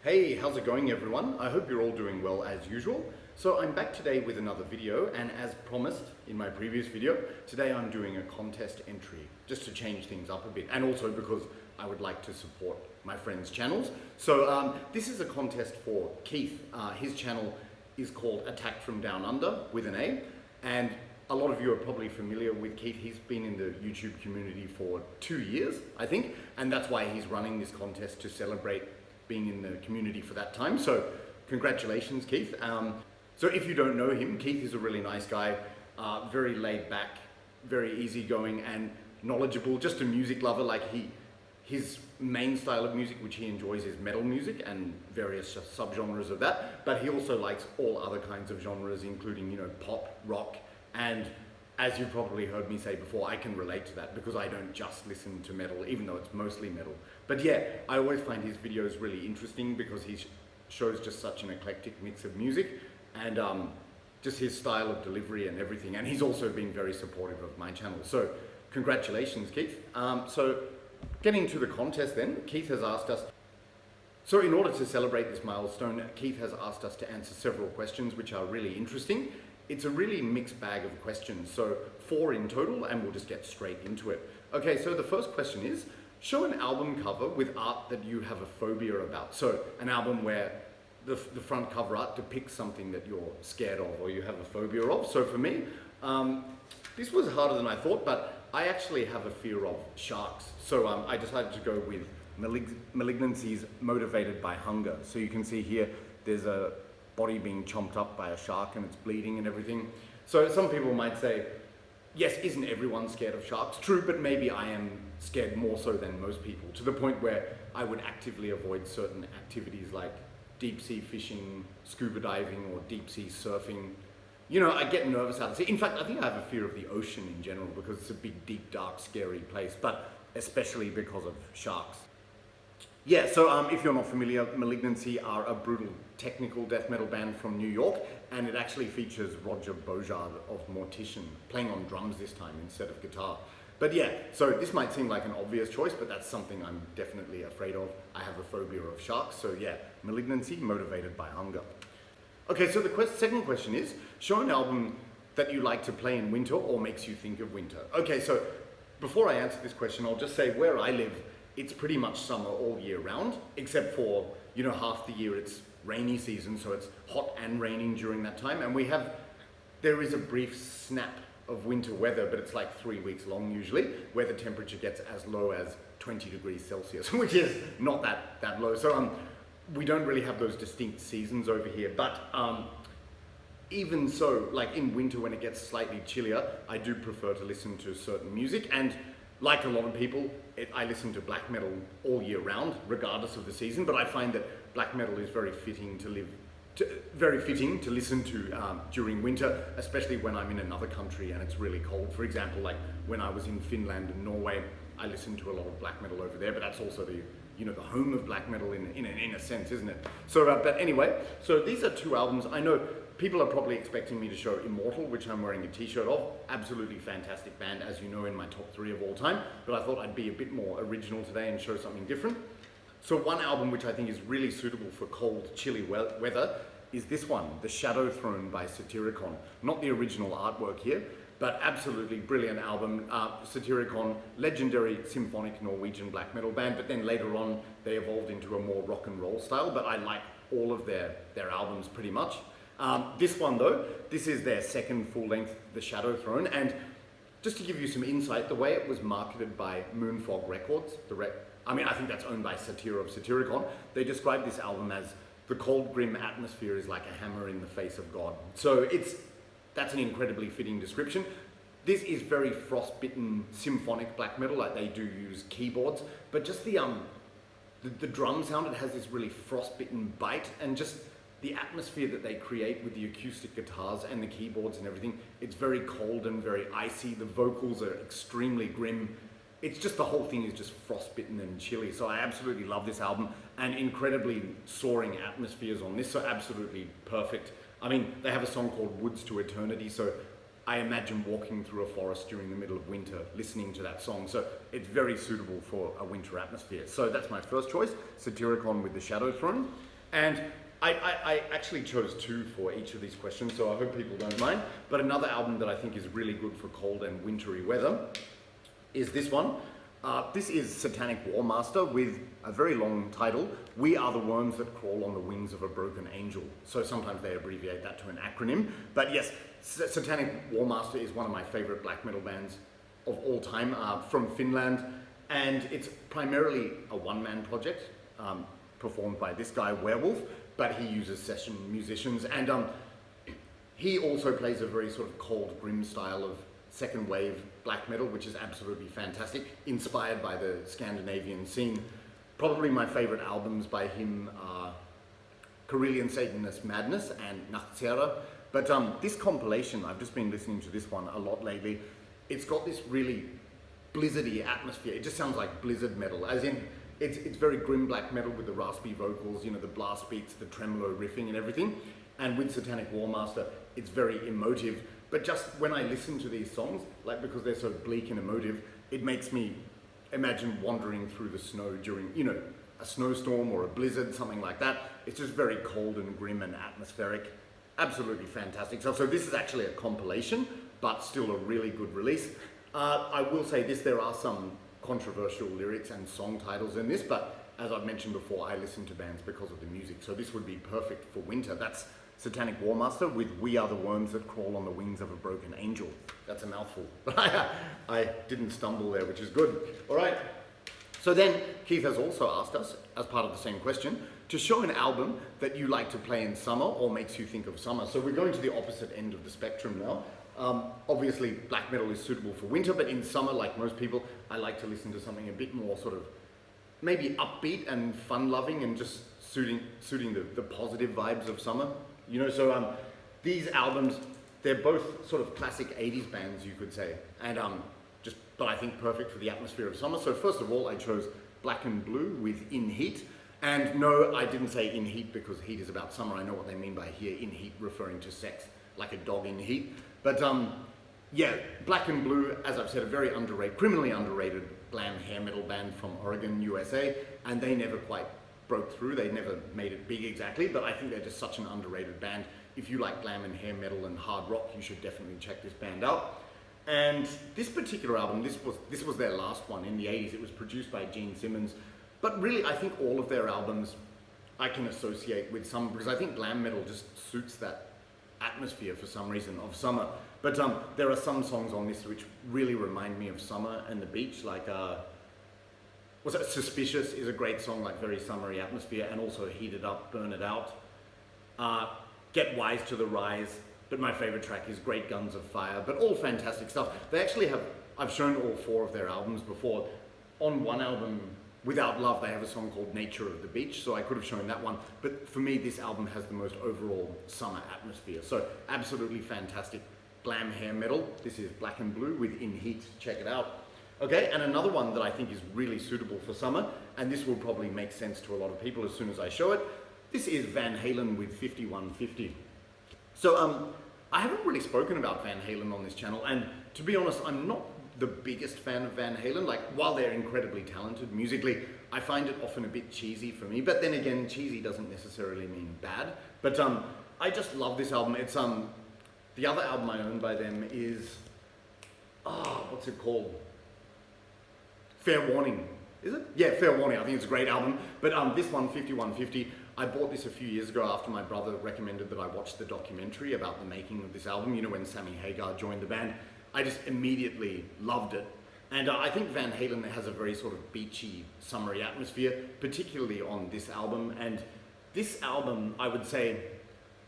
Hey, how's it going everyone? I hope you're all doing well as usual. So I'm back today with another video, and as promised in my previous video, today I'm doing a contest entry just to change things up a bit, and also because I would like to support my friends' channels. So this is a contest for Keith. His channel is called Attack from Down Under with an A, and a lot of you are probably familiar with Keith. He's been in the YouTube community for 2 years, I think, and that's why he's running this contest to celebrate being in the community for that time. So congratulations, Keith. So if you don't know him, Keith is a really nice guy, very laid back, very easygoing and knowledgeable, just a music lover. Like his main style of music, which he enjoys, is metal music and various subgenres of that, but he also likes all other kinds of genres, including, you know, pop, rock, and as you've probably heard me say before, I can relate to that because I don't just listen to metal, even though it's mostly metal. But yeah, I always find his videos really interesting because he shows just such an eclectic mix of music and just his style of delivery and everything. And he's also been very supportive of my channel. So congratulations, Keith. So getting to the contest then, Keith has asked us, so in order to celebrate this milestone, Keith has asked us to answer several questions which are really interesting. It's a really mixed bag of questions, so 4 in total, and we'll just get straight into it. Okay, so the first question is, show an album cover with art that you have a phobia about. So an album where the front cover art depicts something that you're scared of or you have a phobia of. So for me, this was harder than I thought, but I actually have a fear of sharks. So I decided to go with malignancies motivated by hunger. So you can see here, there's a body being chomped up by a shark and it's bleeding and everything. So some people might say, yes, isn't everyone scared of sharks? True, but maybe I am scared more so than most people, to the point where I would actively avoid certain activities like deep sea fishing, scuba diving, or deep sea surfing. You know, I get nervous out of sea. In fact, I think I have a fear of the ocean in general because it's a big, deep, dark, scary place, but especially because of sharks. Yeah, so if you're not familiar, Malignancy are a brutal technical death metal band from New York, and it actually features Roger Beaujard of Mortician playing on drums this time instead of guitar. But yeah, so this might seem like an obvious choice, but that's something I'm definitely afraid of. I have a phobia of sharks, so yeah, Malignancy motivated by hunger. Okay, so the second question is, show an album that you like to play in winter or makes you think of winter. Okay, so before I answer this question, I'll just say where I live, it's pretty much summer all year round, except for, you know, half the year it's rainy season, so it's hot and raining during that time. And there is a brief snap of winter weather, but it's like 3 weeks long usually, where the temperature gets as low as 20 degrees Celsius, which is not that low. So we don't really have those distinct seasons over here, but even so, like in winter when it gets slightly chillier, I do prefer to listen to certain music, and like a lot of people, I listen to black metal all year round, regardless of the season, but I find that black metal is very fitting to listen to during winter, especially when I'm in another country and it's really cold. For example, like when I was in Finland and Norway, I listened to a lot of black metal over there, but that's also the home of black metal in a sense, isn't it? So, but anyway, so these are 2 albums. I know people are probably expecting me to show Immortal, which I'm wearing a t-shirt of. Absolutely fantastic band, as you know, in my top 3 of all time, but I thought I'd be a bit more original today and show something different. So one album which I think is really suitable for cold, chilly weather is this one, The Shadow Throne by Satyricon. Not the original artwork here, but absolutely brilliant album. Satyricon, legendary symphonic Norwegian black metal band, but then later on they evolved into a more rock and roll style, but I like all of their albums pretty much. This one though, this is their second full-length, The Shadow Throne, and just to give you some insight, the way it was marketed by Moonfog Records, I think that's owned by Satyr of Satyricon, they described this album as the cold, grim atmosphere is like a hammer in the face of God. So that's an incredibly fitting description. This is very frostbitten symphonic black metal, like they do use keyboards, but just the drum sound, it has this really frostbitten bite, and just the atmosphere that they create with the acoustic guitars and the keyboards and everything, it's very cold and very icy. The vocals are extremely grim. It's just, the whole thing is just frostbitten and chilly. So I absolutely love this album, and incredibly soaring atmospheres on this, so absolutely perfect. I mean, they have a song called Woods to Eternity, so I imagine walking through a forest during the middle of winter, listening to that song. So it's very suitable for a winter atmosphere. So that's my first choice, Satyricon with The Shadow Throne. And I actually chose two for each of these questions, so I hope people don't mind. But another album that I think is really good for cold and wintry weather is this one. This is Satanic War Master with a very long title, We Are the Worms That Crawl on the Wings of a Broken Angel. So sometimes they abbreviate that to an acronym. But yes, Satanic War Master is one of my favorite black metal bands of all time, from Finland. And it's primarily a one-man project, performed by this guy, Werewolf, but he uses session musicians. And he also plays a very sort of cold, grim style of second wave black metal, which is absolutely fantastic, inspired by the Scandinavian scene. Probably my favorite albums by him are Karelian Satanist Madness and Nachtseere. But this compilation, I've just been listening to this one a lot lately. It's got this really blizzardy atmosphere. It just sounds like blizzard metal, as in it's very grim black metal with the raspy vocals, you know, the blast beats, the tremolo riffing and everything. And with Satanic War Master, it's very emotive. But just when I listen to these songs, like because they're so bleak and emotive, it makes me imagine wandering through the snow during, you know, a snowstorm or a blizzard, something like that. It's just very cold and grim and atmospheric. Absolutely fantastic stuff. So this is actually a compilation, but still a really good release. I will say this, there are some controversial lyrics and song titles in this, but as I've mentioned before, I listen to bands because of the music. So this would be perfect for winter. That's Satanic War Master with We Are the Worms That Crawl on the Wings of a Broken Angel. That's a mouthful, but I didn't stumble there, which is good. All right. So then Keith has also asked us, as part of the same question, to show an album that you like to play in summer or makes you think of summer. So we're going to the opposite end of the spectrum now. Obviously black metal is suitable for winter, but in summer, like most people, I like to listen to something a bit more sort of maybe upbeat and fun-loving and just suiting the positive vibes of summer. You know, so these albums, they're both sort of classic 80s bands, you could say, and but I think perfect for the atmosphere of summer. So first of all, I chose Black and Blue with In Heat. And no, I didn't say in heat because heat is about summer. I know what they mean by here, in heat, referring to sex, like a dog in heat. But yeah, Black and Blue, as I've said, a very underrated, criminally underrated glam hair metal band from Oregon, USA, and they never quite broke through. They never made it big exactly, but I think they're just such an underrated band. If you like glam and hair metal and hard rock, you should definitely check this band out. And this particular album, this was their last one in the 80s. It was produced by Gene Simmons. But really, I think all of their albums I can associate with summer, because I think glam metal just suits that atmosphere for some reason of summer. But there are some songs on this which really remind me of summer and the beach, like was it Suspicious is a great song, like very summery atmosphere, and also Heat It Up, Burn It Out. Get Wise to the Rise, but my favorite track is Great Guns of Fire, but all fantastic stuff. They actually have, I've shown all 4 of their albums before. On one album, Without Love, they have a song called Nature of the Beach, so I could have shown that one. But for me, this album has the most overall summer atmosphere. So absolutely fantastic glam hair metal. This is Black and Blue with In Heat. Check it out. Okay, and another one that I think is really suitable for summer, and this will probably make sense to a lot of people as soon as I show it. This is Van Halen with 5150. So I haven't really spoken about Van Halen on this channel, and to be honest, I'm not the biggest fan of Van Halen. Like, while they're incredibly talented musically, I find it often a bit cheesy for me. But then again, cheesy doesn't necessarily mean bad. But I just love this album. It's the other album I own by them is what's it called? Fair Warning. Is it? Yeah, Fair Warning. I think it's a great album. But this one, 5150, I bought this a few years ago after my brother recommended that I watch the documentary about the making of this album. You know, when Sammy Hagar joined the band. I just immediately loved it. And I think Van Halen has a very sort of beachy, summery atmosphere, particularly on this album. And this album, I would say,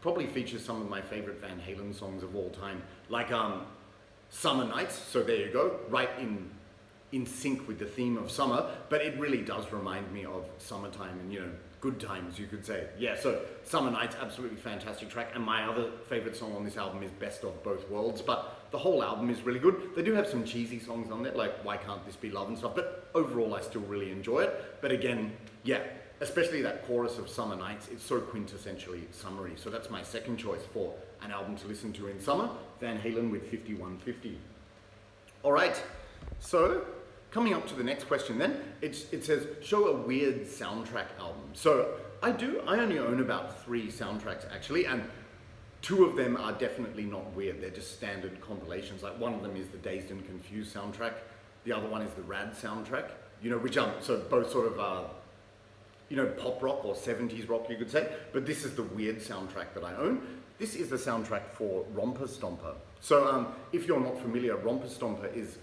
probably features some of my favorite Van Halen songs of all time, like Summer Nights, so there you go, right in sync with the theme of summer, but it really does remind me of summertime and, you know, good times, you could say. Yeah, so Summer Nights, absolutely fantastic track, and my other favorite song on this album is Best of Both Worlds, but the whole album is really good. They do have some cheesy songs on there, like Why Can't This Be Love and stuff, but overall I still really enjoy it. But again, yeah, especially that chorus of Summer Nights, it's so quintessentially summery. So that's my second choice for an album to listen to in summer, Van Halen with 5150. All right, so coming up to the next question then, it says, show a weird soundtrack album. So I do. I only own about 3 soundtracks actually, and 2 of them are definitely not weird. They're just standard compilations. Like one of them is the Dazed and Confused soundtrack. The other one is the Rad soundtrack. You know, which so both sort of you know, pop rock or 70s rock, you could say. But this is the weird soundtrack that I own. This is the soundtrack for Romper Stomper. So if you're not familiar, Romper Stomper is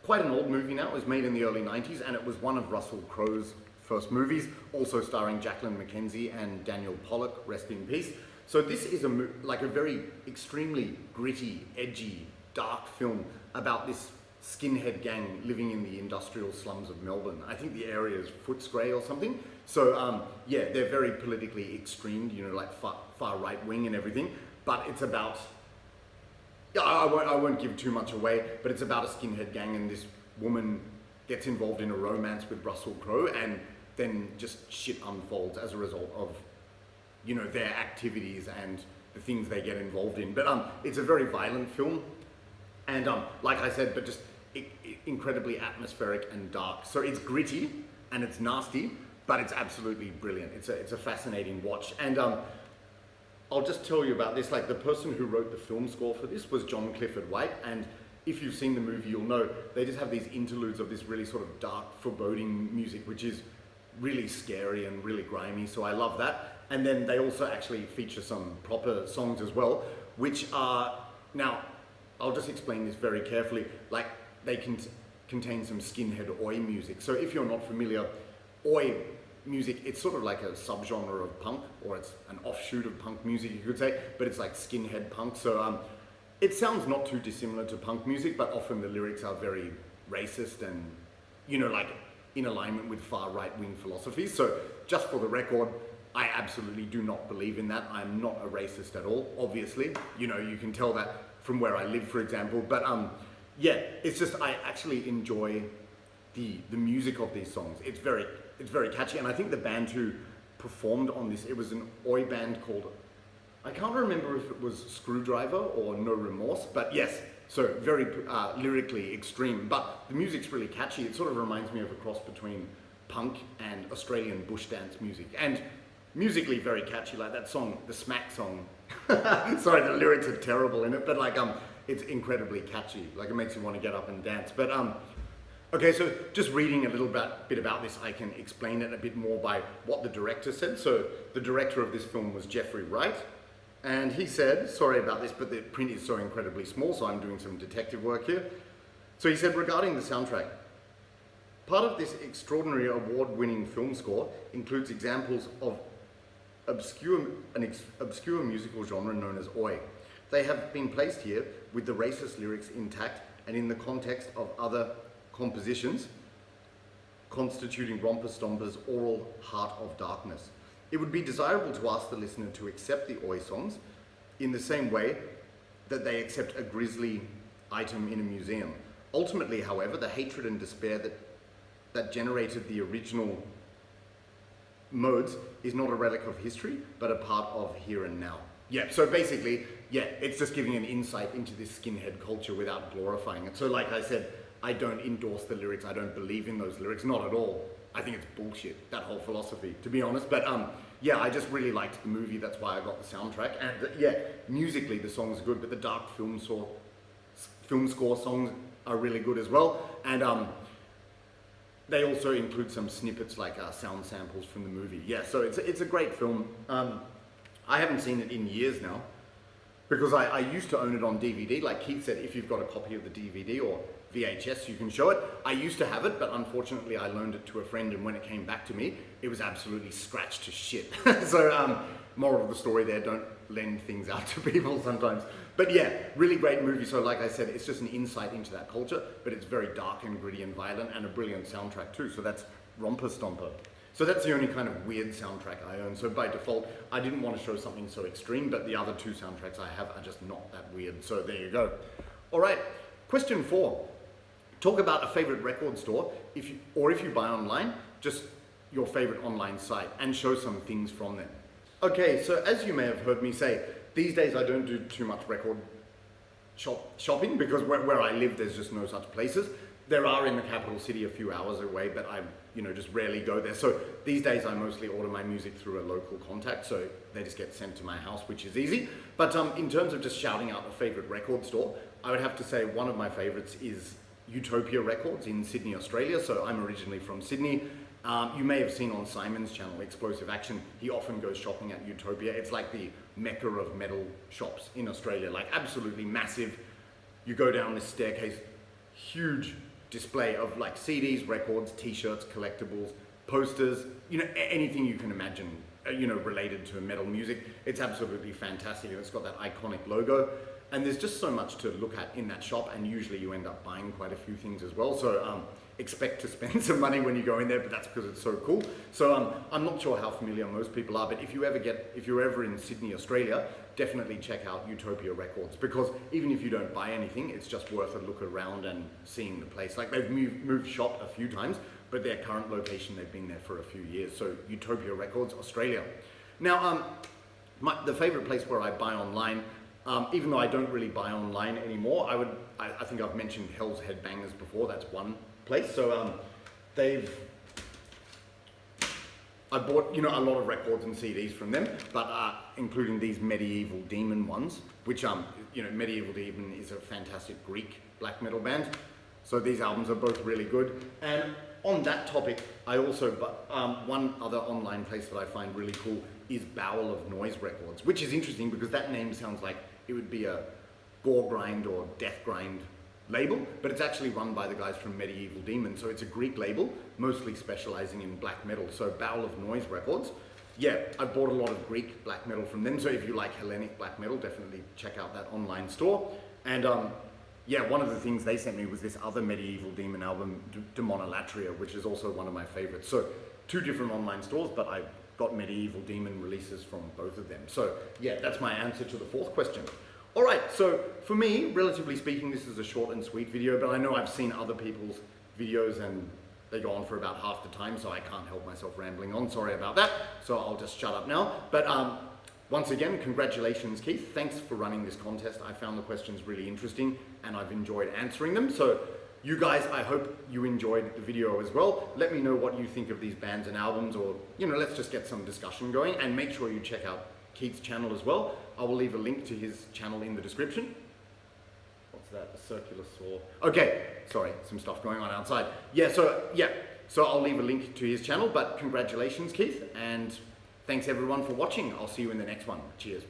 quite an old movie now. It was made in the early 90s, and it was one of Russell Crowe's first movies, also starring Jacqueline McKenzie and Daniel Pollock, rest in peace. So this is like a very extremely gritty, edgy, dark film about this skinhead gang living in the industrial slums of Melbourne. I think the area is Footscray or something. So yeah, they're very politically extreme, you know, like far right wing and everything. But it's about, yeah, I won't give too much away, but it's about a skinhead gang, and this woman gets involved in a romance with Russell Crowe, and then just shit unfolds as a result of, you know, their activities and the things they get involved in. But it's a very violent film, and like I said, but just incredibly atmospheric and dark. So it's gritty and it's nasty, but it's absolutely brilliant. It's a fascinating watch. And I'll just tell you about this. Like, the person who wrote the film score for this was John Clifford White, and if you've seen the movie, you'll know they just have these interludes of this really sort of dark, foreboding music, which is really scary and really grimy. So I love that. And then they also actually feature some proper songs as well, which are, now I'll just explain this very carefully. Like, they can contain some skinhead oi music. So if you're not familiar, oi music, it's sort of like a subgenre of punk, or it's an offshoot of punk music, you could say, but it's like skinhead punk. So it sounds not too dissimilar to punk music, but often the lyrics are very racist and, you know, like in alignment with far right-wing philosophies. So just for the record, I absolutely do not believe in that. I'm not a racist at all, obviously. You know, you can tell that from where I live, for example. But yeah, it's just, I actually enjoy the music of these songs. It's very catchy, and I think the band who performed on this, it was an oi band called, I can't remember if it was Screwdriver or No Remorse, but yes, so very lyrically extreme, but the music's really catchy. It sort of reminds me of a cross between punk and Australian bush dance music, and musically very catchy. Like that song, the Smack song, sorry, the lyrics are terrible in it, but like it's incredibly catchy. Like, it makes you want to get up and dance. But okay, so just reading a little bit about this, I can explain it a bit more by what the director said. So the director of this film was Jeffrey Wright, and he said, sorry about this, but the print is so incredibly small, so I'm doing some detective work here. So he said, regarding the soundtrack, part of this extraordinary award-winning film score includes examples of an obscure musical genre known as oi. They have been placed here with the racist lyrics intact and in the context of other compositions constituting Romper Stomper's oral Heart of Darkness. It would be desirable to ask the listener to accept the oi songs in the same way that they accept a grisly item in a museum. Ultimately, however, the hatred and despair that generated the original modes is not a relic of history, but a part of here and now. Yeah, so basically, yeah, it's just giving an insight into this skinhead culture without glorifying it. So like I said, I don't endorse the lyrics, I don't believe in those lyrics, not at all. I think it's bullshit, that whole philosophy, to be honest. But yeah, I just really liked the movie, that's why I got the soundtrack. And yeah, musically the songs are good, but the dark film score songs are really good as well. And they also include some snippets like sound samples from the movie. Yeah, so it's a great film. I haven't seen it in years now, because I used to own it on DVD. Like Keith said, if you've got a copy of the DVD or VHS, you can show it. I used to have it, but unfortunately I loaned it to a friend, and when it came back to me, it was absolutely scratched to shit. So moral of the story there, don't lend things out to people sometimes. But yeah, really great movie. So like I said, it's just an insight into that culture, but it's very dark and gritty and violent, and a brilliant soundtrack too. So that's Romper Stomper. So that's the only kind of weird soundtrack I own. So by default, I didn't want to show something so extreme, but the other 2 soundtracks I have are just not that weird. So there you go. All right, question 4. Talk about a favorite record store, if you buy online, just your favorite online site, and show some things from them. Okay, so as you may have heard me say, these days I don't do too much record shopping, because where I live there's just no such places. There are in the capital city a few hours away, but just rarely go there. So these days I mostly order my music through a local contact, so they just get sent to my house, which is easy. But in terms of just shouting out a favorite record store, I would have to say one of my favorites is Utopia Records in Sydney, Australia. So I'm originally from Sydney. You may have seen on Simon's channel, Explosive Action, he often goes shopping at Utopia. It's like the mecca of metal shops in Australia, like absolutely massive. You go down this staircase, huge display of like CDs, records, t-shirts, collectibles, posters, anything you can imagine, related to metal music. It's absolutely fantastic, and it's got that iconic logo. And there's just so much to look at in that shop, and usually you end up buying quite a few things as well. So expect to spend some money when you go in there, but that's because it's so cool. So I'm not sure how familiar most people are, but if you're ever in Sydney, Australia, definitely check out Utopia Records, because even if you don't buy anything, it's just worth a look around and seeing the place. Like, they've moved shop a few times, but their current location, they've been there for a few years. So Utopia Records, Australia. Now, the favorite place where I buy online, even though I don't really buy online anymore, I think I've mentioned Hell's Headbangers before. That's one place. So I bought a lot of records and CDs from them, but including these Medieval Demon ones, which Medieval Demon is a fantastic Greek black metal band. So these albums are both really good. And on that topic, I also, one other online place that I find really cool is Bowel of Noise Records, which is interesting because that name sounds like it would be a gore grind or death grind label, but it's actually run by the guys from Medieval Demon. So it's a Greek label, mostly specializing in black metal. So Bowel of Noise Records. Yeah, I bought a lot of Greek black metal from them. So if you like Hellenic black metal, definitely check out that online store. And yeah, one of the things they sent me was this other Medieval Demon album, Demonolatria, which is also one of my favorites. So 2 different online stores, but I got Medieval Demon releases from both of them. So yeah, that's my answer to the 4th question. All right, so for me, relatively speaking, this is a short and sweet video, but I know I've seen other people's videos and they go on for about half the time, so I can't help myself rambling on. Sorry about that. So I'll just shut up now. But once again, congratulations, Keith. Thanks for running this contest. I found the questions really interesting and I've enjoyed answering them. So you guys, I hope you enjoyed the video as well. Let me know what you think of these bands and albums, or, let's just get some discussion going, and make sure you check out Keith's channel as well. I will leave a link to his channel in the description. What's that? A circular saw. Okay, sorry, some stuff going on outside. So I'll leave a link to his channel, but congratulations, Keith, and thanks everyone for watching. I'll see you in the next one. Cheers.